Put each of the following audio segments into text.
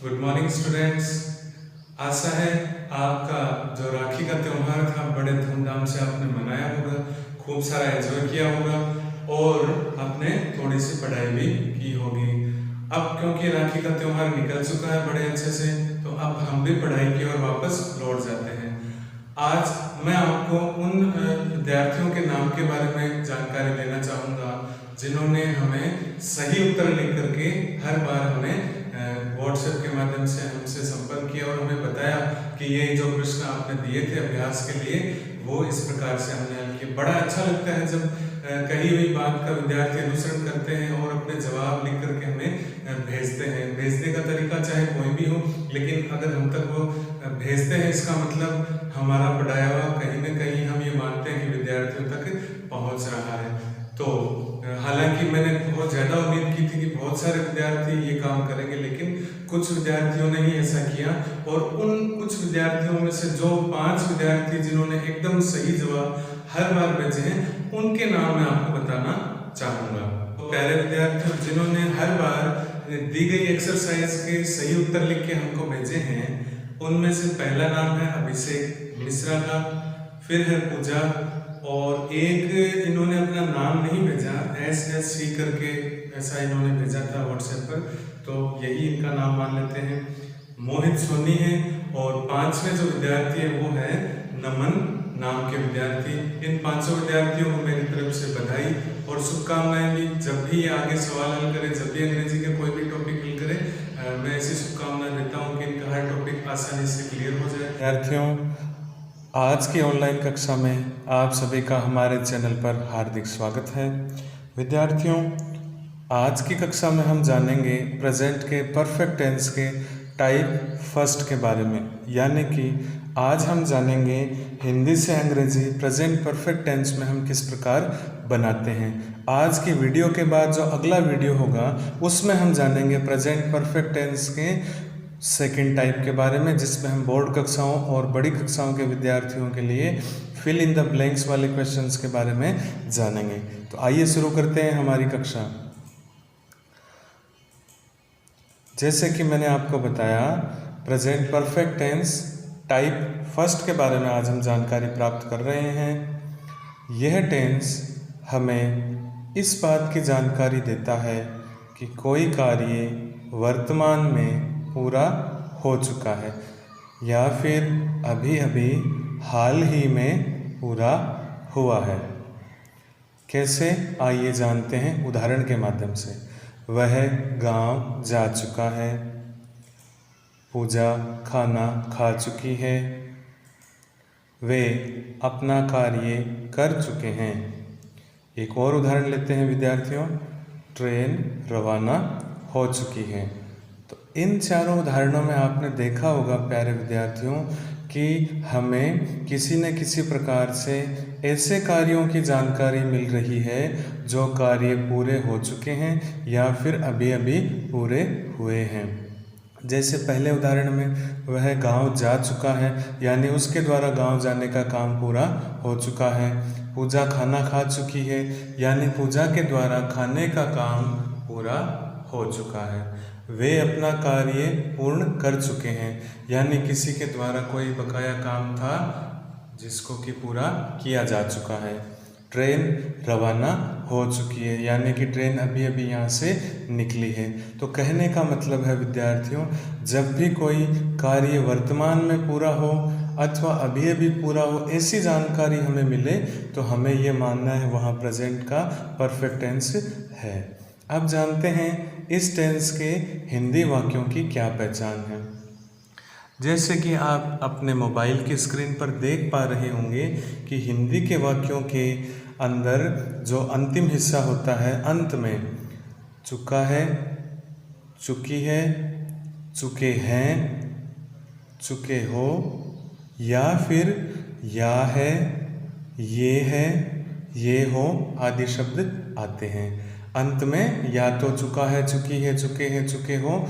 Good morning students. आशा है आपका जो राखी का त्यौहार था बड़े धूमधाम से आपने मनाया होगा, खूब सारा एंजॉय किया होगा और आपने थोड़ी सी पढ़ाई भी की होगी। अब क्योंकि राखी का त्यौहार निकल चुका है बड़े अच्छे से, तो अब हम भी पढ़ाई की ओर वापस लौट जाते हैं। आज मैं आपको उन विद्यार्थियों के नाम के बारे में जानकारी देना चाहूँगा जिन्होंने हमें सही उत्तर लिख करके हर बार हमें व्हाट्सएप के माध्यम से हमसे संपर्क किया और हमें बताया कि ये जो प्रश्न आपने दिए थे अभ्यास के लिए वो इस प्रकार से हमने हल किए। बड़ा अच्छा लगता है जब कही हुई बात का विद्यार्थी अनुसरण करते हैं और अपने जवाब लिख करके हमें भेजते हैं। भेजने का तरीका चाहे कोई भी हो, लेकिन अगर हम तक वो भेजते हैं इसका मतलब हमारा पढ़ाया हुआ कहीं ना कहीं हम ये मानते हैं कि विद्यार्थियों तक पहुंच रहा है। तो हालांकि मैंने बहुत ज़्यादा उम्मीद की थी कि बहुत सारे विद्यार्थी ये काम करेंगे, लेकिन कुछ विद्यार्थियों ने ही ऐसा किया और उन कुछ विद्यार्थियों में से जो 5 विद्यार्थी जिन्होंने एकदम सही जवाब हर बार भेजे हैं उनके नाम मैं आपको बताना चाहूँगा। तो प्यारे विद्यार्थियों जिन्होंने हर बार दी गई एक्सरसाइज के सही उत्तर लिख के हमको भेजे हैं उनमें से पहला नाम है अभिषेक मिश्रा का, फिर है पूजा और एक इन्होंने अपना नाम नहीं भेजा, SSC करके ऐसा इन्होंने भेजा था व्हाट्सएप पर, तो यही इनका नाम मान लेते हैं। मोहित सोनी है और 5वें जो विद्यार्थी है वो है नमन नाम के विद्यार्थी। इन 500 विद्यार्थियों को मेरी तरफ से बधाई और शुभकामनाएं भी। जब भी ये आगे सवाल हल करें, जब भी अंग्रेजी के कोई भी टॉपिक हल करें, मैं ऐसी शुभकामनाएं देता हूँ कि इनका हर टॉपिक आसानी से क्लियर हो जाए। विद्यार्थियों, आज की ऑनलाइन कक्षा में आप सभी का हमारे चैनल पर हार्दिक स्वागत है। विद्यार्थियों, आज की कक्षा में हम जानेंगे प्रेजेंट के परफेक्ट टेंस के टाइप फर्स्ट के बारे में, यानी कि आज हम जानेंगे हिंदी से अंग्रेजी प्रेजेंट परफेक्ट टेंस में हम किस प्रकार बनाते हैं। आज की वीडियो के बाद जो अगला वीडियो होगा उसमें हम जानेंगे प्रेजेंट परफेक्ट टेंस के सेकंड टाइप के बारे में, जिसमें हम बोर्ड कक्षाओं और बड़ी कक्षाओं के विद्यार्थियों के लिए फिल इन द ब्लैंक्स वाले क्वेश्चंस के बारे में जानेंगे। तो आइए शुरू करते हैं हमारी कक्षा। जैसे कि मैंने आपको बताया, present perfect tense type first के बारे में आज हम जानकारी प्राप्त कर रहे हैं। यह टेंस हमें इस बात की जानकारी देता है कि कोई कार्य वर्तमान में पूरा हो चुका है या फिर अभी अभी हाल ही में पूरा हुआ है। कैसे, आइए जानते हैं उदाहरण के माध्यम से। वह गांव जा चुका है, पूजा खाना खा चुकी है, वे अपना कार्य कर चुके हैं। एक और उदाहरण लेते हैं विद्यार्थियों, ट्रेन रवाना हो चुकी है। तो इन चारों उदाहरणों में आपने देखा होगा प्यारे विद्यार्थियों कि हमें किसी न किसी प्रकार से ऐसे कार्यों की जानकारी मिल रही है जो कार्य पूरे हो चुके हैं या फिर अभी अभी पूरे हुए हैं। जैसे पहले उदाहरण में वह गांव जा चुका है, यानी उसके द्वारा गांव जाने का काम पूरा हो चुका है। पूजा खाना खा चुकी है, यानी पूजा के द्वारा खाने का काम पूरा हो चुका है। वे अपना कार्य पूर्ण कर चुके हैं, यानी किसी के द्वारा कोई बकाया काम था जिसको कि पूरा किया जा चुका है। ट्रेन रवाना हो चुकी है, यानी कि ट्रेन अभी अभी यहाँ से निकली है। तो कहने का मतलब है विद्यार्थियों, जब भी कोई कार्य वर्तमान में पूरा हो अथवा अभी अभी पूरा हो, ऐसी जानकारी हमें मिले तो हमें ये मानना है वहाँ प्रेजेंट का परफेक्ट टेंस है। अब जानते हैं इस टेंस के हिंदी वाक्यों की क्या पहचान है। जैसे कि आप अपने मोबाइल की स्क्रीन पर देख पा रहे होंगे कि हिंदी के वाक्यों के अंदर जो अंतिम हिस्सा होता है, अंत में चुका है, चुकी है, चुके हैं, चुके हो या फिर या है, ये हो आदि शब्द आते हैं। अंत में या तो चुका है, चुकी है, चुके हैं, चुके हो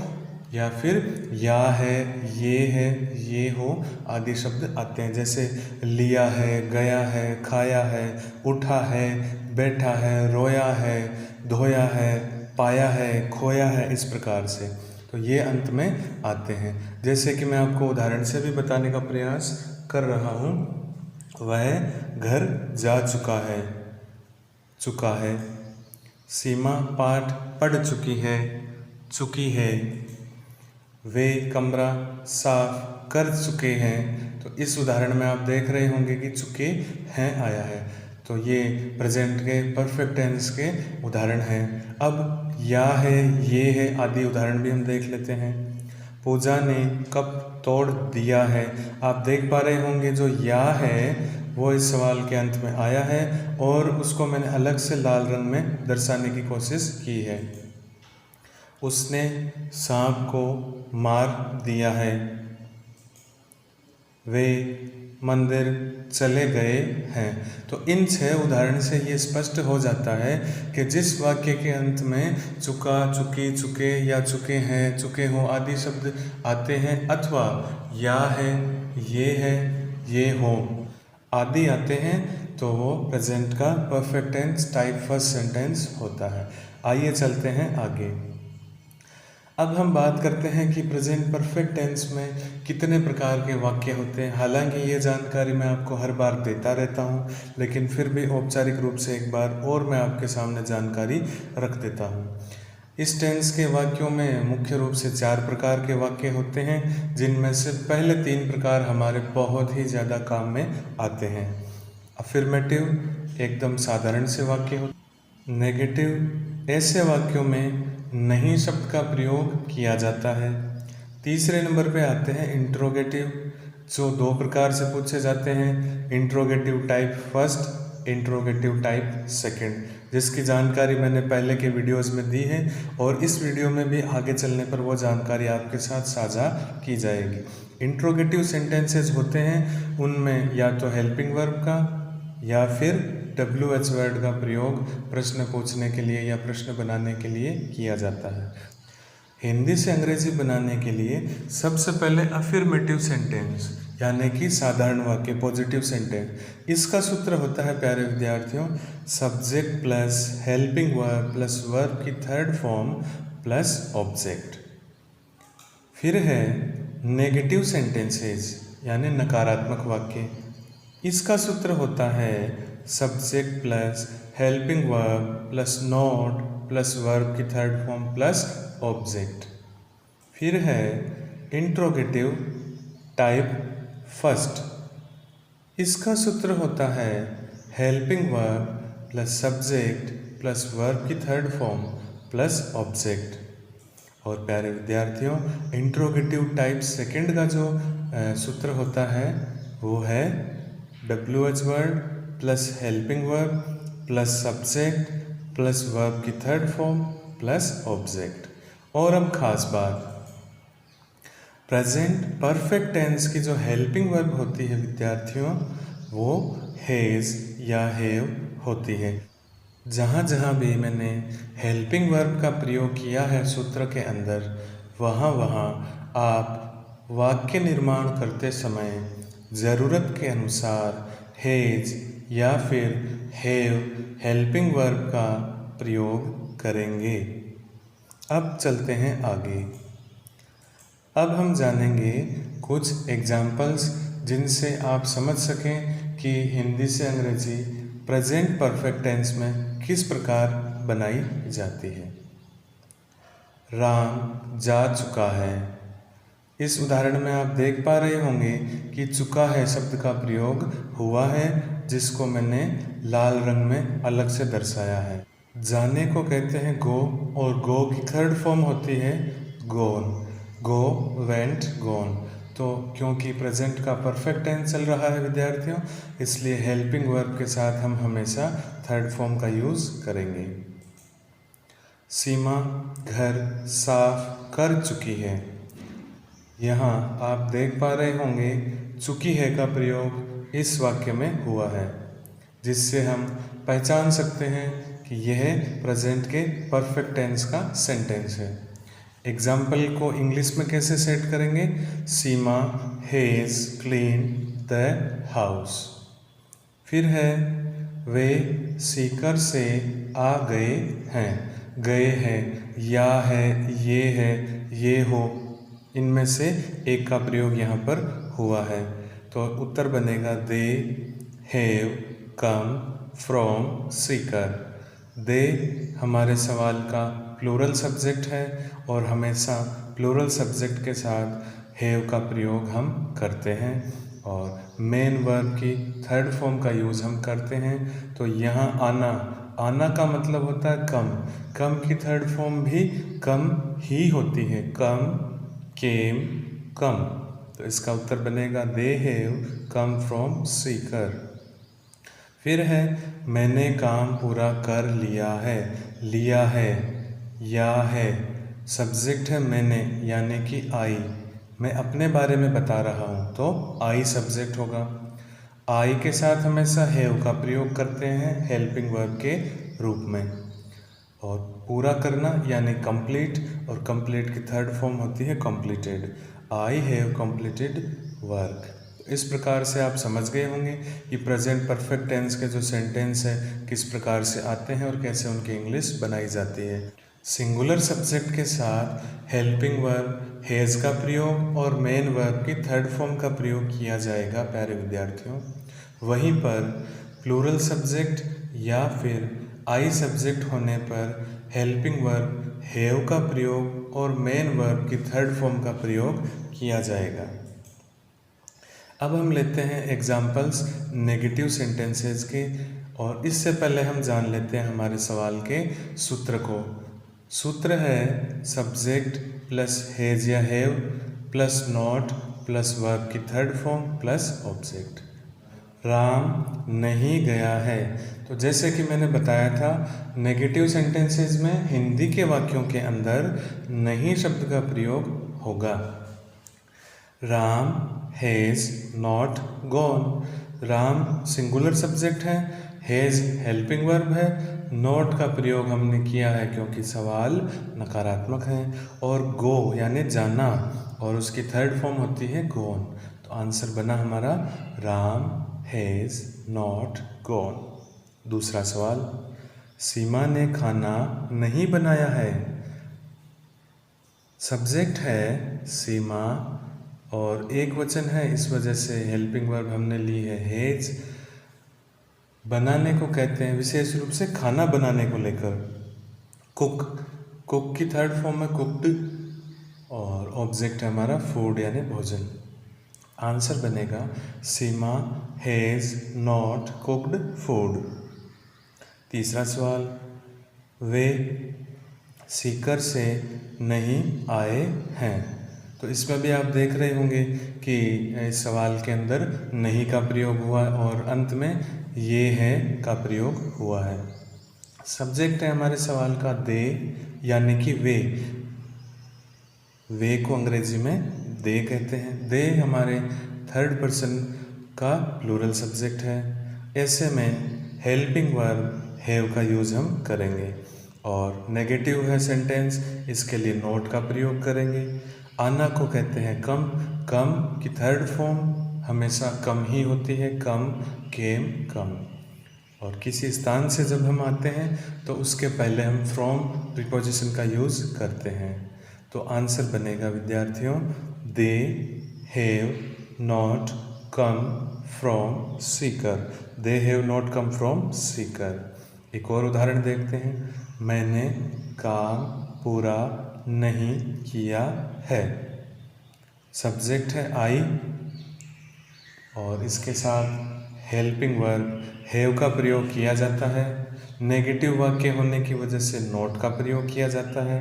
या फिर या है, ये हो आदि शब्द आते हैं। जैसे लिया है, गया है, खाया है, उठा है, बैठा है, रोया है, धोया है, पाया है, खोया है, इस प्रकार से। तो ये अंत में आते हैं। जैसे कि मैं आपको उदाहरण से भी बताने का प्रयास कर रहा हूँ, वह घर जा चुका है। सीमा पाठ पढ़ चुकी है। वे कमरा साफ कर चुके हैं। तो इस उदाहरण में आप देख रहे होंगे कि चुके हैं आया है। तो ये प्रेजेंट के परफेक्ट टेंस के उदाहरण हैं। अब या है, ये है आदि उदाहरण भी हम देख लेते हैं। पूजा ने कप तोड़ दिया है। आप देख पा रहे होंगे जो या है वो इस सवाल के अंत में आया है और उसको मैंने अलग से लाल रंग में दर्शाने की कोशिश की है। उसने सांप को मार दिया है। वे मंदिर चले गए हैं। तो इन 6 उदाहरण से ये स्पष्ट हो जाता है कि जिस वाक्य के अंत में चुका, चुकी, चुके या चुके हैं, चुके हों आदि शब्द आते हैं अथवा या है, ये हो आदि आते हैं तो वो प्रेजेंट का perfect tense type first sentence होता है। आइए चलते हैं आगे। अब हम बात करते हैं कि प्रेजेंट परफेक्ट टेंस में कितने प्रकार के वाक्य होते हैं। हालांकि ये जानकारी मैं आपको हर बार देता रहता हूँ, लेकिन फिर भी औपचारिक रूप से एक बार और मैं आपके सामने जानकारी रख देता हूँ। इस टेंस के वाक्यों में मुख्य रूप से 4 प्रकार के वाक्य होते हैं, जिनमें से पहले 3 प्रकार हमारे बहुत ही ज़्यादा काम में आते हैं। अफर्मेटिव एकदम साधारण से वाक्य होते। नेगेटिव ऐसे वाक्यों में नहीं शब्द का प्रयोग किया जाता है। तीसरे नंबर पे आते हैं इंट्रोगेटिव, जो 2 प्रकार से पूछे जाते हैं। Interrogative type first, interrogative type second, जिसकी जानकारी मैंने पहले के वीडियोस में दी है और इस वीडियो में भी आगे चलने पर वो जानकारी आपके साथ साझा की जाएगी। इंट्रोगेटिव सेंटेंसेस होते हैं, उनमें या तो हेल्पिंग वर्ब का या फिर WH वर्ड का प्रयोग प्रश्न पूछने के लिए या प्रश्न बनाने के लिए किया जाता है। हिंदी से अंग्रेजी बनाने के लिए सबसे पहले अफर्मेटिव सेंटेंस यानी कि साधारण वाक्य पॉजिटिव सेंटेंस, इसका सूत्र होता है प्यारे विद्यार्थियों, subject plus helping verb plus verb की थर्ड फॉर्म प्लस ऑब्जेक्ट। फिर है नेगेटिव सेंटेंसेस यानी नकारात्मक वाक्य, इसका सूत्र होता है subject plus helping verb plus not plus verb की थर्ड फॉर्म प्लस ऑब्जेक्ट। फिर है इंट्रोगेटिव टाइप फर्स्ट, इसका सूत्र होता है helping verb plus subject plus verb की थर्ड फॉर्म प्लस ऑब्जेक्ट। और प्यारे विद्यार्थियों, इंट्रोगेटिव टाइप सेकंड का जो सूत्र होता है वो है WH word plus helping verb plus subject plus verb की थर्ड फॉर्म प्लस ऑब्जेक्ट। और अब खास बात, प्रेजेंट परफेक्ट टेंस की जो हेल्पिंग वर्ब होती है विद्यार्थियों, वो हैज़ या हैव होती है। जहाँ जहाँ भी मैंने हेल्पिंग वर्ब का प्रयोग किया है सूत्र के अंदर, वहाँ वहाँ आप वाक्य निर्माण करते समय ज़रूरत के अनुसार हैज़ या फिर हैव हेल्पिंग वर्ब का प्रयोग करेंगे। अब चलते हैं आगे। अब हम जानेंगे कुछ एग्जाम्पल्स जिनसे आप समझ सकें कि हिंदी से अंग्रेजी प्रेजेंट परफेक्ट टेंस में किस प्रकार बनाई जाती है। राम जा चुका है। इस उदाहरण में आप देख पा रहे होंगे कि चुका है शब्द का प्रयोग हुआ है, जिसको मैंने लाल रंग में अलग से दर्शाया है। जाने को कहते हैं गो, और गो की थर्ड फॉर्म होती है गोन। गो, वेंट, गोन। तो क्योंकि प्रेजेंट का परफेक्ट टेंस चल रहा है विद्यार्थियों, इसलिए हेल्पिंग वर्ब के साथ हम हमेशा थर्ड फॉर्म का यूज़ करेंगे। सीमा घर साफ कर चुकी है। यहाँ आप देख पा रहे होंगे चुकी है का प्रयोग इस वाक्य में हुआ है, जिससे हम पहचान सकते हैं कि यह प्रेजेंट के परफेक्ट टेंस का सेंटेंस है। एग्जाम्पल को इंग्लिश में कैसे सेट करेंगे? सीमा हैज़ क्लीन द हाउस। फिर है वे सीकर से आ गए हैं। गए हैं या है, ये हो, इनमें से एक का प्रयोग यहाँ पर हुआ है। तो उत्तर बनेगा they have come from Sikar. दे हमारे सवाल का प्लूरल सब्जेक्ट है और हमेशा प्लूरल सब्जेक्ट के साथ हैव का प्रयोग हम करते हैं और मेन वर्ब की थर्ड फॉर्म का यूज़ हम करते हैं। तो यहाँ आना का मतलब होता है कम की थर्ड फॉर्म भी कम ही होती है, कम, केम, कम। तो इसका उत्तर बनेगा they have come from Sikar. फिर है मैंने काम पूरा कर लिया है, या है, सब्जेक्ट है मैंने यानी कि आई, मैं अपने बारे में बता रहा हूँ तो आई सब्जेक्ट होगा। आई के साथ हमेशा हैव का प्रयोग करते हैं हेल्पिंग वर्ब के रूप में। और पूरा करना यानी कंप्लीट, और कंप्लीट की थर्ड फॉर्म होती है completed. I have completed work. इस प्रकार से आप समझ गए होंगे कि प्रेजेंट परफेक्ट टेंस के जो सेंटेंस है किस प्रकार से आते हैं और कैसे उनकी इंग्लिश बनाई जाती है। सिंगुलर सब्जेक्ट के साथ हेल्पिंग वर्ब हैज़ का प्रयोग और मेन वर्ब की थर्ड फॉर्म का प्रयोग किया जाएगा प्यारे विद्यार्थियों। वहीं पर प्लूरल सब्जेक्ट या फिर आई सब्जेक्ट होने पर हेल्पिंग वर्ब हैव का प्रयोग और मेन वर्ब की थर्ड फॉर्म का प्रयोग किया जाएगा। अब हम लेते हैं एग्जाम्पल्स नेगेटिव सेंटेंसेस के, और इससे पहले हम जान लेते हैं हमारे सवाल के सूत्र को। सूत्र है सब्जेक्ट प्लस हैज या have plus not plus verb की third form plus object. Ram नहीं गया है। तो जैसे कि मैंने बताया था नेगेटिव सेंटेंसेस में हिंदी के वाक्यों के अंदर नहीं शब्द का प्रयोग होगा। Ram has not gone. Ram singular subject है, हैज़ हेल्पिंग वर्ब है, नॉट का प्रयोग हमने किया है क्योंकि सवाल नकारात्मक है, और गो यानी जाना और उसकी थर्ड फॉर्म होती है गॉन। तो आंसर बना हमारा राम हैज़ नॉट गॉन। दूसरा सवाल, सीमा ने खाना नहीं बनाया है। सब्जेक्ट है सीमा और एक वचन है, इस वजह से हेल्पिंग वर्ब हमने ली है हैज। बनाने को कहते हैं विशेष रूप से खाना बनाने को लेकर कुक की थर्ड फॉर्म है कुक्ड, और ऑब्जेक्ट है हमारा फूड यानी भोजन। आंसर बनेगा सीमा हैज नॉट कुक्ड फूड। तीसरा सवाल, वे सीकर से नहीं आए हैं। तो इसमें भी आप देख रहे होंगे कि इस सवाल के अंदर नहीं का प्रयोग हुआ और अंत में ये है का प्रयोग हुआ है। सब्जेक्ट है हमारे सवाल का दे यानी कि वे को अंग्रेजी में दे कहते हैं। दे हमारे थर्ड पर्सन का प्लूरल सब्जेक्ट है। ऐसे में हेल्पिंग वर्ब हैव का यूज़ हम करेंगे, और नेगेटिव है सेंटेंस, इसके लिए नॉट का प्रयोग करेंगे। आना को कहते हैं कम की थर्ड फॉर्म हमेशा कम ही होती है, कम, केम, कम। और किसी स्थान से जब हम आते हैं तो उसके पहले हम फ्रॉम प्रीपोजिशन का यूज़ करते हैं। तो आंसर बनेगा विद्यार्थियों they have not come from Sikar. They have not come from Sikar. एक और उदाहरण देखते हैं, मैंने काम पूरा नहीं किया है। सब्जेक्ट है आई और इसके साथ हेल्पिंग वर्ब हैव का प्रयोग किया जाता है। नेगेटिव वाक्य होने की वजह से नॉट का प्रयोग किया जाता है।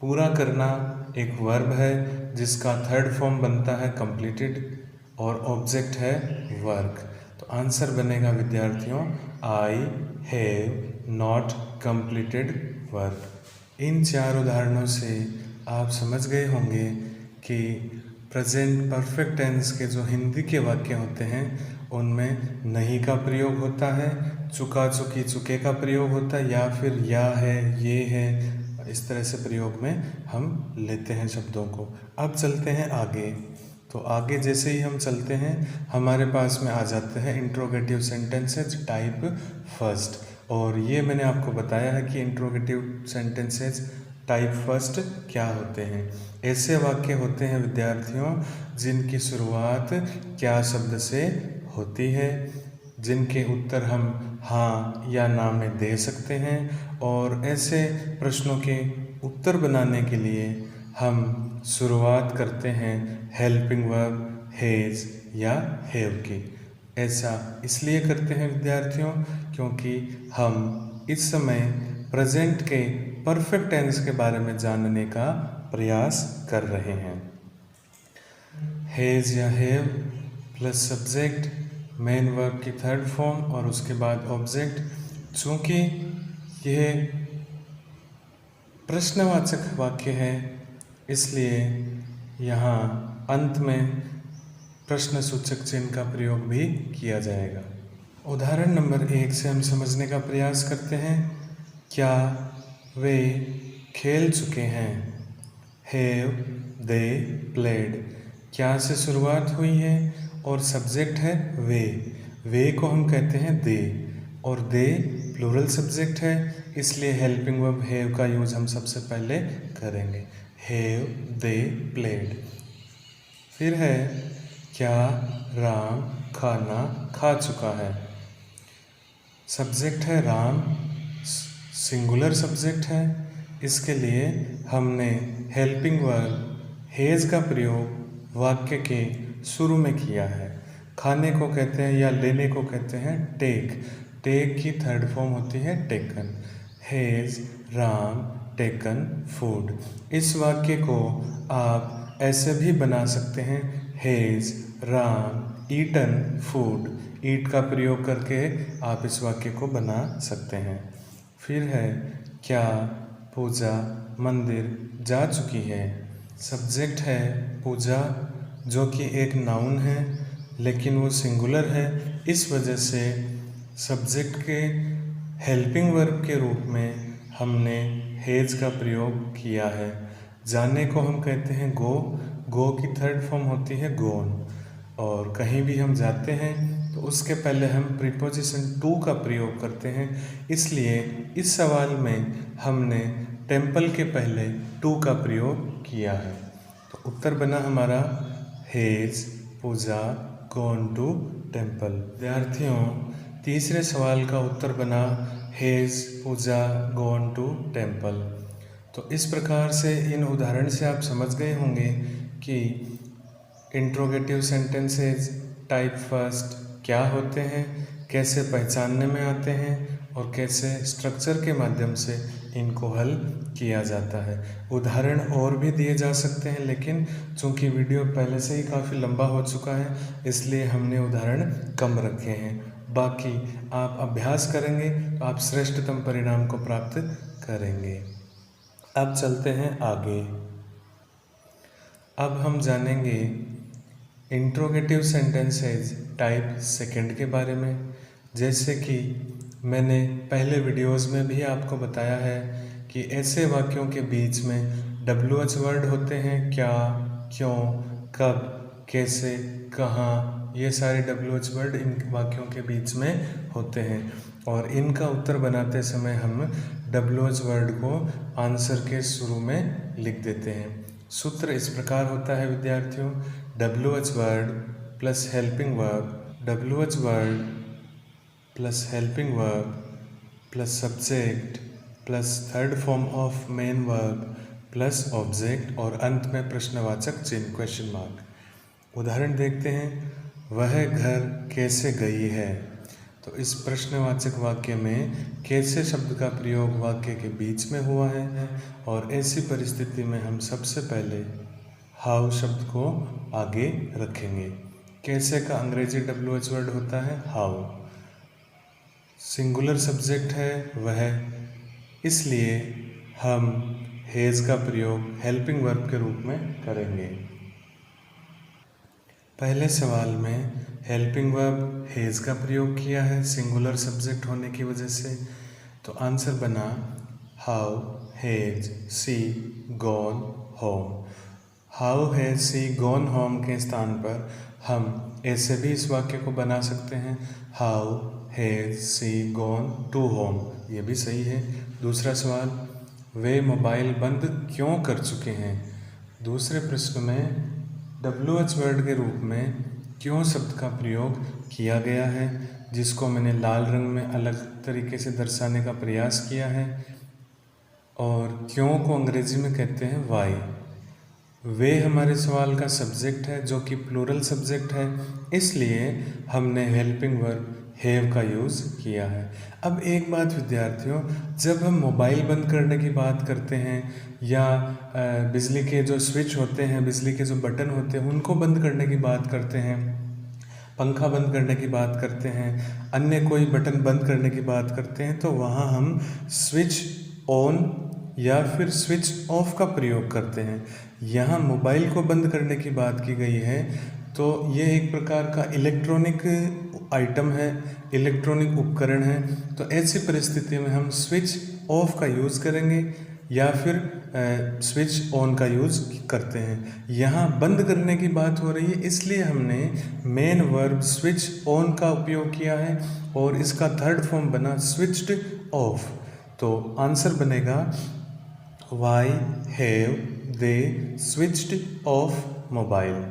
पूरा करना एक वर्ब है जिसका थर्ड फॉर्म बनता है कंप्लीटेड, और ऑब्जेक्ट है वर्क। तो आंसर बनेगा विद्यार्थियों I have not completed work. इन चार उदाहरणों से आप समझ गए होंगे कि प्रेजेंट परफेक्ट टेंस के जो हिंदी के वाक्य होते हैं उनमें नहीं का प्रयोग होता है, चुका चुकी चुके का प्रयोग होता है, या फिर या है, ये है, इस तरह से प्रयोग में हम लेते हैं शब्दों को। अब चलते हैं आगे। तो आगे जैसे ही हम चलते हैं हमारे पास में आ जाते हैं इंट्रोगेटिव सेंटेंसेज टाइप फर्स्ट। और ये मैंने आपको बताया है कि इंट्रोगेटिव सेंटेंसेज टाइप फर्स्ट क्या होते हैं। ऐसे वाक्य होते हैं विद्यार्थियों जिनकी शुरुआत क्या शब्द से होती है, जिनके उत्तर हम हाँ या ना में दे सकते हैं। और ऐसे प्रश्नों के उत्तर बनाने के लिए हम शुरुआत करते हैं हेल्पिंग वर्ब हैज़ या हैव की। ऐसा इसलिए करते हैं विद्यार्थियों क्योंकि हम इस समय प्रेजेंट के परफेक्ट टेंस के बारे में जानने का प्रयास कर रहे हैं। हैज़ या have plus subject, main verb की थर्ड फॉर्म और उसके बाद ऑब्जेक्ट। चूँकि यह प्रश्नवाचक वाक्य है इसलिए यहाँ अंत में प्रश्नसूचक चिन्ह का प्रयोग भी किया जाएगा। उदाहरण नंबर 1 से हम समझने का प्रयास करते हैं। क्या वे खेल चुके हैं? Have they played. क्या से शुरुआत हुई है और सब्जेक्ट है वे को हम कहते हैं दे, और दे प्लूरल सब्जेक्ट है इसलिए हेल्पिंग वर्ब हैव का यूज हम सबसे पहले करेंगे। Have they played. फिर है क्या राम खाना खा चुका है? सब्जेक्ट है राम, सिंगुलर सब्जेक्ट है, इसके लिए हमने हेल्पिंग वर्ब हैज़ का प्रयोग वाक्य के शुरू में किया है। खाने को कहते हैं या लेने को कहते हैं टेक। टेक की थर्ड फॉर्म होती है taken. Has Ram taken food. इस वाक्य को आप ऐसे भी बना सकते हैं, हैज़ राम ईटन फूड। ईट का प्रयोग करके आप इस वाक्य को बना सकते हैं। फिर है क्या पूजा मंदिर जा चुकी है? सब्जेक्ट है पूजा जो कि एक नाउन है लेकिन वो सिंगुलर है, इस वजह से सब्जेक्ट के हेल्पिंग वर्ब के रूप में हमने हैज़ का प्रयोग किया है। जाने को हम कहते हैं गो की थर्ड फॉर्म होती है गोन। और कहीं भी हम जाते हैं तो उसके पहले हम प्रीपोजिशन टू का प्रयोग करते हैं, इसलिए इस सवाल में हमने टेम्पल के पहले टू का प्रयोग किया है। तो उत्तर बना हमारा has Puja gone to temple. विद्यार्थियों तीसरे सवाल का उत्तर बना has Puja gone to temple. तो इस प्रकार से इन उदाहरण से आप समझ गए होंगे कि इंट्रोगेटिव सेंटेंसेस टाइप फर्स्ट क्या होते हैं, कैसे पहचानने में आते हैं और कैसे स्ट्रक्चर के माध्यम से इनको हल किया जाता है। उदाहरण और भी दिए जा सकते हैं लेकिन चूंकि वीडियो पहले से ही काफ़ी लंबा हो चुका है इसलिए हमने उदाहरण कम रखे हैं। बाकी आप अभ्यास करेंगे तो आप श्रेष्ठतम परिणाम को प्राप्त करेंगे। अब चलते हैं आगे। अब हम जानेंगे इंट्रोगेटिव सेंटेंसेस टाइप सेकंड के बारे में। जैसे कि मैंने पहले वीडियोस में भी आपको बताया है कि ऐसे वाक्यों के बीच में WH वर्ड होते हैं, क्या, क्यों, कब, कैसे, कहाँ, ये सारे WH वर्ड इन वाक्यों के बीच में होते हैं और इनका उत्तर बनाते समय हम WH वर्ड को आंसर के शुरू में लिख देते हैं। सूत्र इस प्रकार होता है विद्यार्थियों, WH word plus helping verb, WH word plus helping verb plus subject plus third form of main verb plus object और अंत में प्रश्नवाचक चिन्ह क्वेश्चन मार्क। उदाहरण देखते हैं, वह घर कैसे गई है। तो इस प्रश्नवाचक वाक्य में कैसे शब्द का प्रयोग वाक्य के बीच में हुआ है और ऐसी परिस्थिति में हम सबसे पहले हाउ शब्द को आगे रखेंगे। कैसे का अंग्रेजी WH वर्ड होता है हाउ। सिंगुलर सब्जेक्ट है वह, इसलिए हम हैज़ का प्रयोग हेल्पिंग वर्ब के रूप में करेंगे। पहले सवाल में हेल्पिंग वर्ब हैज़ का प्रयोग किया है सिंगुलर सब्जेक्ट होने की वजह से, तो आंसर बना how has she gone home. How has she gone home के स्थान पर हम ऐसे भी इस वाक्य को बना सकते हैं, how has she gone to home, ये भी सही है। दूसरा सवाल, वे मोबाइल बंद क्यों कर चुके हैं। दूसरे प्रश्न में WH वर्ड के रूप में क्यों शब्द का प्रयोग किया गया है, जिसको मैंने लाल रंग में अलग तरीके से दर्शाने का प्रयास किया है। और क्यों को अंग्रेजी में कहते हैं वाई। वे हमारे सवाल का सब्जेक्ट है जो कि प्लूरल सब्जेक्ट है, इसलिए हमने हेल्पिंग वर्ब हैव का यूज़ किया है। अब एक बात विद्यार्थियों, जब हम मोबाइल बंद करने की बात करते हैं या बिजली के जो स्विच होते हैं, बिजली के जो बटन होते हैं उनको बंद करने की बात करते हैं, पंखा बंद करने की बात करते हैं, अन्य कोई बटन बंद करने की बात करते हैं, तो वहाँ हम स्विच ऑन या फिर स्विच ऑफ का प्रयोग करते हैं। यहाँ मोबाइल को बंद करने की बात की गई है, तो ये एक प्रकार का इलेक्ट्रॉनिक आइटम है, इलेक्ट्रॉनिक उपकरण है, तो ऐसी परिस्थिति में हम स्विच ऑफ का यूज़ करेंगे या फिर स्विच ऑन का यूज़ करते हैं। यहाँ बंद करने की बात हो रही है, इसलिए हमने मेन वर्ब स्विच ऑन का उपयोग किया है और इसका थर्ड फॉर्म बना स्विच्ड ऑफ। तो आंसर बनेगा why have they switched off mobile.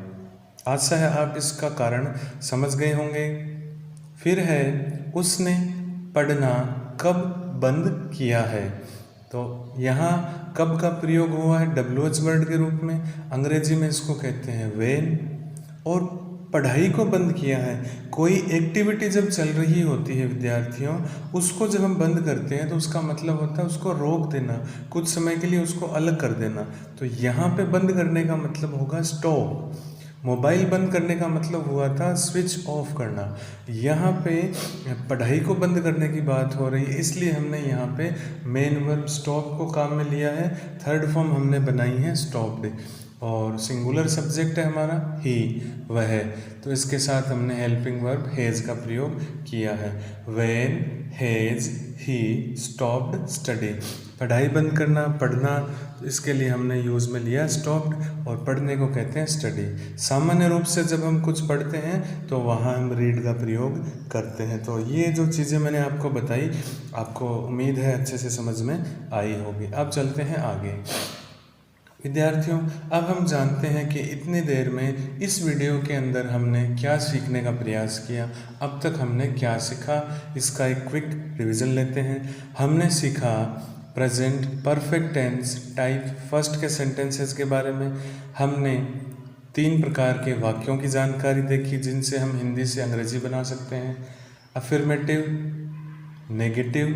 आशा है आप इसका कारण समझ गए होंगे। फिर है उसने पढ़ना कब बंद किया है। तो यहाँ कब का प्रयोग हुआ है WH वर्ड के रूप में, अंग्रेजी में इसको कहते हैं व्हेन। और पढ़ाई को बंद किया है, कोई एक्टिविटी जब चल रही होती है विद्यार्थियों, उसको जब हम बंद करते हैं तो उसका मतलब होता है उसको रोक देना, कुछ समय के लिए उसको अलग कर देना। तो यहाँ पे बंद करने का मतलब होगा स्टॉप। मोबाइल बंद करने का मतलब हुआ था स्विच ऑफ करना। यहाँ पे पढ़ाई को बंद करने की बात हो रही है, इसलिए हमने यहाँ पे मेन वर्ब स्टॉप को काम में लिया है। थर्ड फॉर्म हमने बनाई है स्टॉप्ड और सिंगुलर सब्जेक्ट है हमारा ही, वह है, तो इसके साथ हमने हेल्पिंग वर्ब हैज़ का प्रयोग किया है। When has he stopped study, पढ़ाई बंद करना, पढ़ना, तो इसके लिए हमने यूज़ में लिया स्टॉप्ड और पढ़ने को कहते हैं स्टडी। सामान्य रूप से जब हम कुछ पढ़ते हैं तो वहाँ हम रीड का प्रयोग करते हैं। तो ये जो चीज़ें मैंने आपको बताई, आपको उम्मीद है अच्छे से समझ में आई होगी। अब चलते हैं आगे विद्यार्थियों। अब हम जानते हैं कि इतनी देर में इस वीडियो के अंदर हमने क्या सीखने का प्रयास किया, अब तक हमने क्या सीखा, इसका एक क्विक रिवीजन लेते हैं। हमने सीखा present perfect tense type first के सेंटेंसेस के बारे में। हमने 3 प्रकार के वाक्यों की जानकारी देखी जिनसे हम हिंदी से अंग्रेजी बना सकते हैं। Affirmative, negative,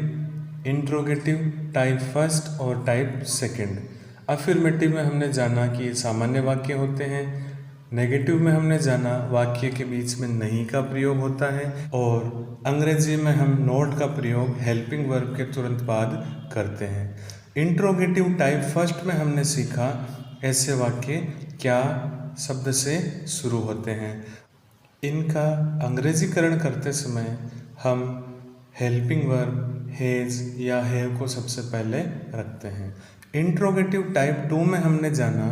interrogative, type first और टाइप सेकंड। अफर्मेटिव में हमने जाना कि सामान्य वाक्य होते हैं, नेगेटिव में हमने जाना वाक्य के बीच में नहीं का प्रयोग होता है, और अंग्रेजी में हम नॉट का प्रयोग हेल्पिंग वर्ब के तुरंत बाद करते हैं। इंट्रोगेटिव टाइप फर्स्ट में हमने सीखा ऐसे वाक्य क्या शब्द से शुरू होते हैं। इनका अंग्रेजीकरण करते समय हम हेल्पिंग वर्ब हैज़ या हैव को सबसे पहले रखते हैं। इंट्रोगेटिव टाइप 2 में हमने जाना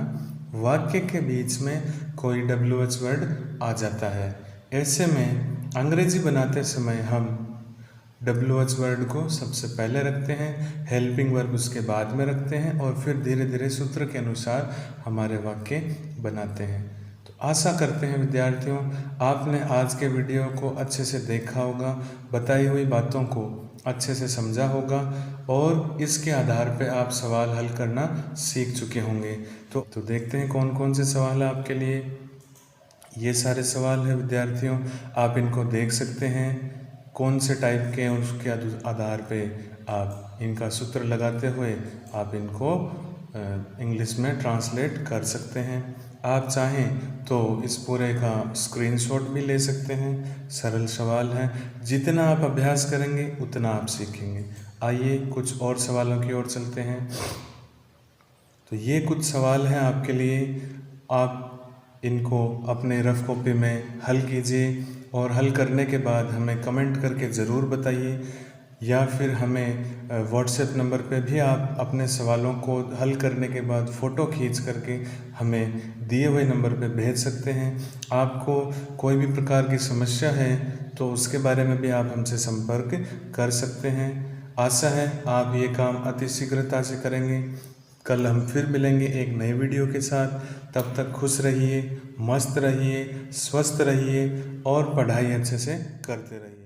वाक्य के बीच में कोई WH वर्ड आ जाता है। ऐसे में अंग्रेजी बनाते समय हम WH वर्ड को सबसे पहले रखते हैं, हेल्पिंग वर्ब उसके बाद में रखते हैं और फिर धीरे धीरे सूत्र के अनुसार हमारे वाक्य बनाते हैं। तो आशा करते हैं विद्यार्थियों आपने आज के वीडियो को अच्छे से देखा होगा, बताई हुई बातों को अच्छे से समझा होगा और इसके आधार पर आप सवाल हल करना सीख चुके होंगे। तो देखते हैं कौन कौन से सवाल है आपके लिए। ये सारे सवाल हैं विद्यार्थियों, आप इनको देख सकते हैं कौन से टाइप के हैं, उसके आधार पे आप इनका सूत्र लगाते हुए आप इनको इंग्लिश में ट्रांसलेट कर सकते हैं। आप चाहें तो इस पूरे का स्क्रीनशॉट भी ले सकते हैं। सरल सवाल हैं, जितना आप अभ्यास करेंगे उतना आप सीखेंगे। आइए कुछ और सवालों की ओर चलते हैं। तो ये कुछ सवाल हैं आपके लिए, आप इनको अपने रफ कॉपी में हल कीजिए और हल करने के बाद हमें कमेंट करके ज़रूर बताइए, या फिर हमें व्हाट्सएप नंबर पे भी आप अपने सवालों को हल करने के बाद फ़ोटो खींच करके हमें दिए हुए नंबर पे भेज सकते हैं। आपको कोई भी प्रकार की समस्या है तो उसके बारे में भी आप हमसे संपर्क कर सकते हैं। आशा है आप ये काम अति शीघ्रता से करेंगे। कल हम फिर मिलेंगे एक नए वीडियो के साथ। तब तक खुश रहिए, मस्त रहिए, स्वस्थ रहिए और पढ़ाई अच्छे से करते रहिए।